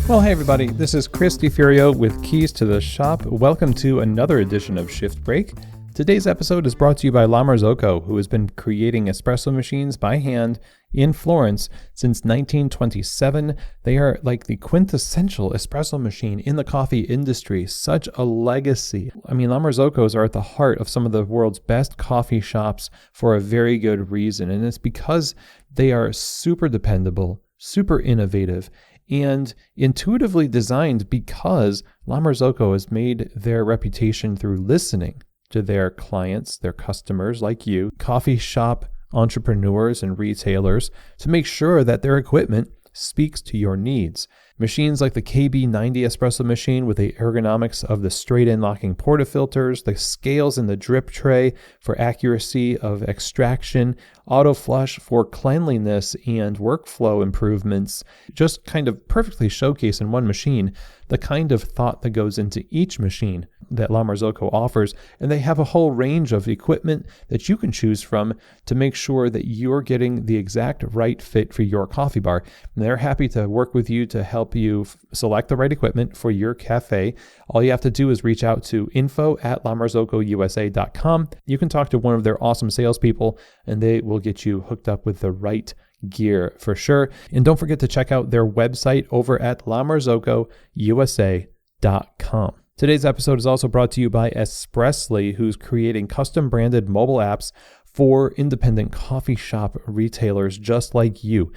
Well, hey everybody, this is Chris DiFurio with Keys to the Shop. Welcome to another edition of Shift Break. Today's episode is brought to you by La Marzocco, who has been creating espresso machines by hand in Florence since 1927. They are like the quintessential espresso machine in the coffee industry. Such a legacy. I mean, La Marzoccos are at the heart of some of the world's best coffee shops for a very good reason. And it's because they are super dependable, super innovative, and intuitively designed because La Marzocco has made their reputation through listening to their clients, their customers like you, coffee shop entrepreneurs and retailers, to make sure that their equipment speaks to your needs. Machines like the KB90 espresso machine with the ergonomics of the straight-in locking portafilters, the scales in the drip tray for accuracy of extraction, auto flush for cleanliness and workflow improvements, just kind of perfectly showcase in one machine the kind of thought that goes into each machine that La Marzocco offers. And they have a whole range of equipment that you can choose from to make sure that you're getting the exact right fit for your coffee bar. And they're happy to work with you to help you select the right equipment for your cafe. All you have to do is reach out to info@lamarzocousa.com. You can talk to one of their awesome salespeople and they will get you hooked up with the right gear for sure. And don't forget to check out their website over at lamarzocousa.com. Today's episode is also brought to you by Espressly, who's creating custom branded mobile apps for independent coffee shop retailers just like you,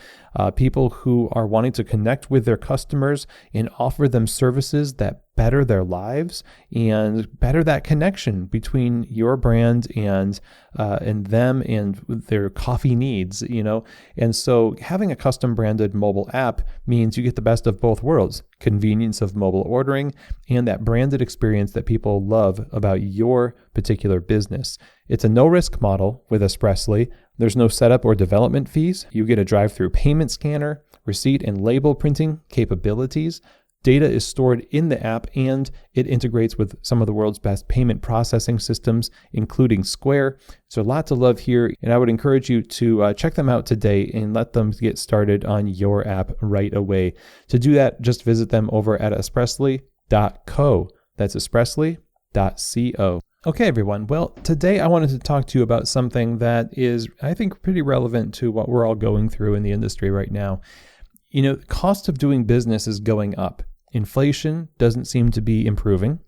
people who are wanting to connect with their customers and offer them services that better their lives and better that connection between your brand and them and their coffee needs, you know. And so having a custom branded mobile app means you get the best of both worlds: convenience of mobile ordering and that branded experience that people love about your particular business. It's a no-risk model with Espressly. There's no setup or development fees. You get a drive-through payment scanner, receipt and label printing capabilities. Data is stored in the app, and it integrates with some of the world's best payment processing systems, including Square. So a lot to love here, and I would encourage you to check them out today and let them get started on your app right away. To do that, just visit them over at espressly.co. That's espressly.co. Okay, everyone. Well, today I wanted to talk to you about something that is, I think, pretty relevant to what we're all going through in the industry right now. You know, the cost of doing business is going up. Inflation doesn't seem to be improving.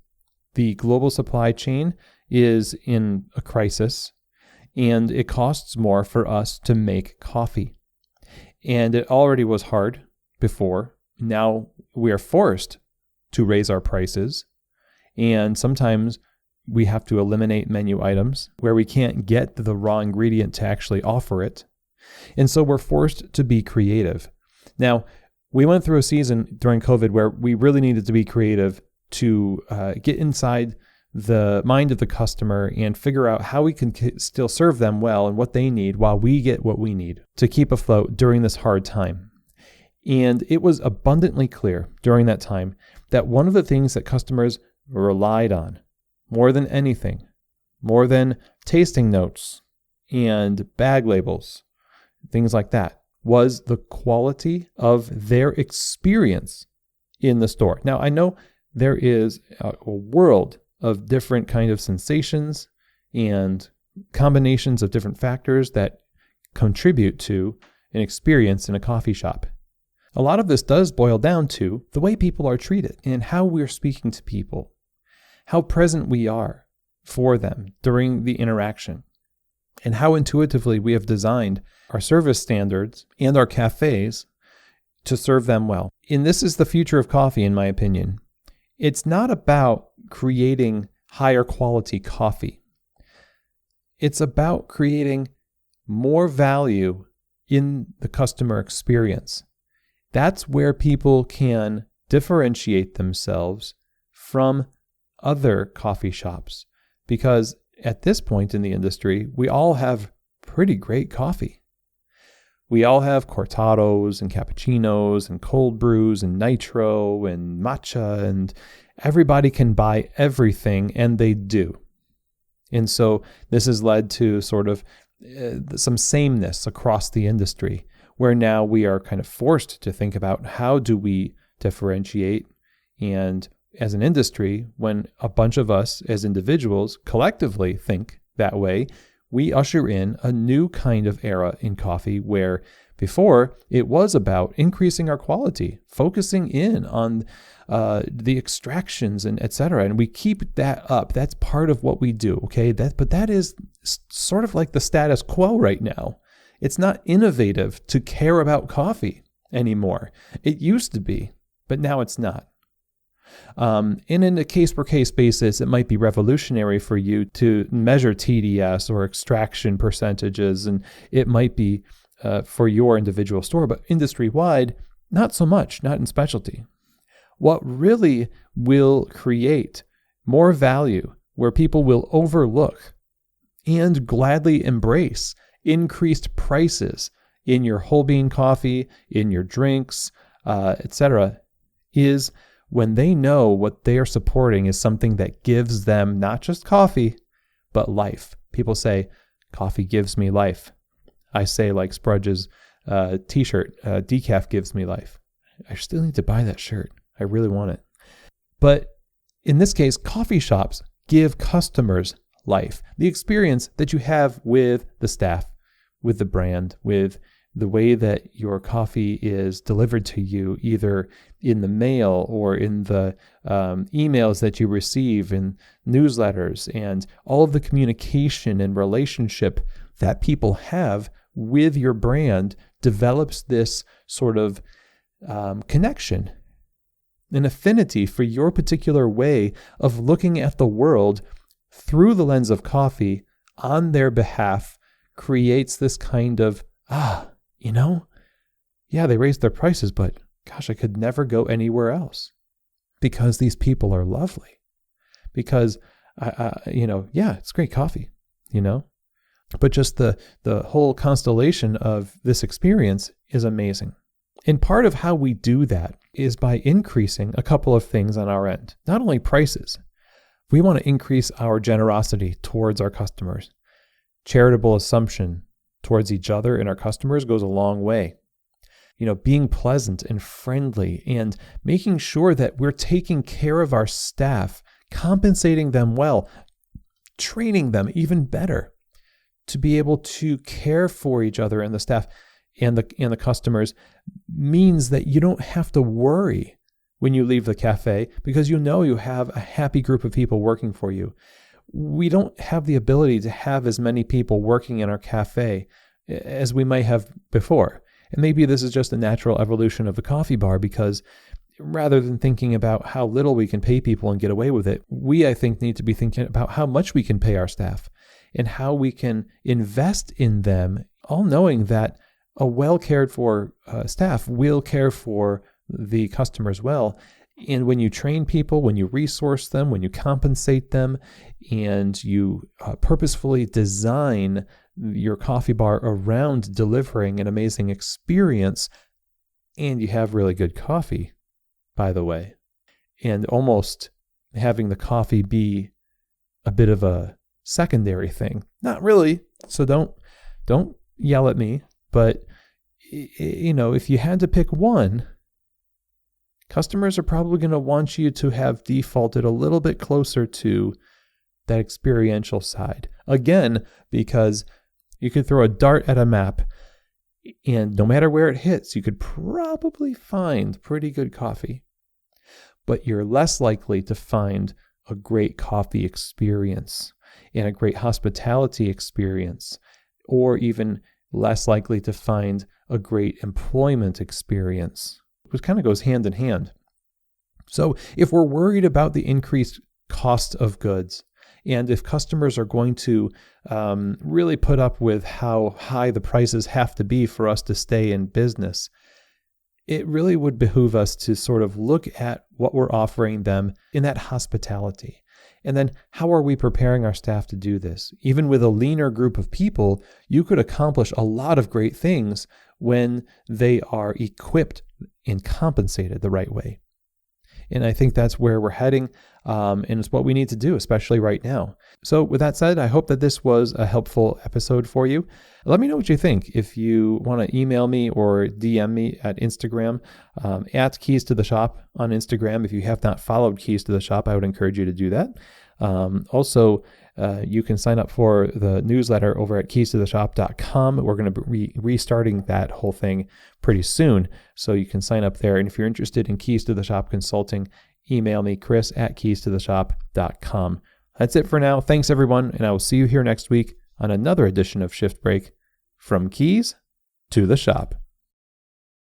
The global supply chain is in a crisis, and it costs more for us to make coffee. And it already was hard before. Now we are forced to raise our prices, and sometimes we have to eliminate menu items where we can't get the raw ingredient to actually offer it. And so we're forced to be creative. Now, we went through a season during COVID where we really needed to be creative to get inside the mind of the customer and figure out how we can still serve them well and what they need while we get what we need to keep afloat during this hard time. And it was abundantly clear during that time that one of the things that customers relied on more than anything, more than tasting notes and bag labels, things like that, was the quality of their experience in the store. Now, I know there is a world of different kind of sensations and combinations of different factors that contribute to an experience in a coffee shop. A lot of this does boil down to the way people are treated and how we're speaking to people, how present we are for them during the interaction, and how intuitively we have designed our service standards and our cafes to serve them well. And this is the future of coffee, in my opinion. It's not about creating higher quality coffee. It's about creating more value in the customer experience. That's where people can differentiate themselves from other coffee shops, because at this point in the industry, we all have pretty great coffee. We all have cortados and cappuccinos and cold brews and nitro and matcha, and everybody can buy everything, and they do. And so this has led to sort of some sameness across the industry, where now we are kind of forced to think about how do we differentiate. And as an industry, when a bunch of us as individuals collectively think that way, we usher in a new kind of era in coffee where before it was about increasing our quality, focusing in on the extractions and et cetera. And we keep that up. That's part of what we do. Okay. But that is sort of like the status quo right now. It's not innovative to care about coffee anymore. It used to be, but now it's not. And in a case-per-case basis, it might be revolutionary for you to measure TDS or extraction percentages, and it might be for your individual store, but industry-wide, not so much, not in specialty. What really will create more value, where people will overlook and gladly embrace increased prices in your whole bean coffee, in your drinks, etc., is when they know what they are supporting is something that gives them not just coffee, but life. People say, coffee gives me life. I say, like Sprudge's t-shirt, decaf gives me life. I still need to buy that shirt. I really want it. But in this case, coffee shops give customers life. The experience that you have with the staff, with the brand, with the way that your coffee is delivered to you, either in the mail or in the emails that you receive in newsletters, and all of the communication and relationship that people have with your brand develops this sort of connection, an affinity for your particular way of looking at the world through the lens of coffee on their behalf, creates this kind of, yeah, they raised their prices, but gosh, I could never go anywhere else because these people are lovely. Because, it's great coffee, but just the whole constellation of this experience is amazing. And part of how we do that is by increasing a couple of things on our end. Not only prices, we want to increase our generosity towards our customers. Charitable assumption towards each other and our customers goes a long way. Being pleasant and friendly and making sure that we're taking care of our staff, compensating them well, training them even better to be able to care for each other and the staff and the customers means that you don't have to worry when you leave the cafe because you have a happy group of people working for you. We don't have the ability to have as many people working in our cafe as we might have before. And maybe this is just a natural evolution of the coffee bar because rather than thinking about how little we can pay people and get away with it, we, I think, need to be thinking about how much we can pay our staff and how we can invest in them, all knowing that a well cared for staff will care for the customers well. And when you train people, when you resource them, when you compensate them, and you purposefully design your coffee bar around delivering an amazing experience, and you have really good coffee, by the way, and almost having the coffee be a bit of a secondary thing. Not really, so don't yell at me, but if you had to pick one, customers are probably going to want you to have defaulted a little bit closer to that experiential side. Again, because you could throw a dart at a map and no matter where it hits, you could probably find pretty good coffee. But you're less likely to find a great coffee experience and a great hospitality experience, or even less likely to find a great employment experience, which kind of goes hand in hand. So if we're worried about the increased cost of goods, and if customers are going to really put up with how high the prices have to be for us to stay in business, it really would behoove us to sort of look at what we're offering them in that hospitality. And then how are we preparing our staff to do this? Even with a leaner group of people, you could accomplish a lot of great things when they are equipped and compensated the right way. And I think that's where we're heading. And it's what we need to do, especially right now. So with that said, I hope that this was a helpful episode for you. Let me know what you think. If you want to email me or DM me at Instagram, at Keys to the Shop on Instagram. If you have not followed Keys to the Shop, I would encourage you to do that. Also, you can sign up for the newsletter over at keystotheshop.com. We're going to be restarting that whole thing pretty soon, so you can sign up there. And if you're interested in Keys to the Shop consulting, email me, Chris at keystotheshop.com. That's it for now. Thanks, everyone, and I will see you here next week on another edition of Shift Break, from Keys to the Shop.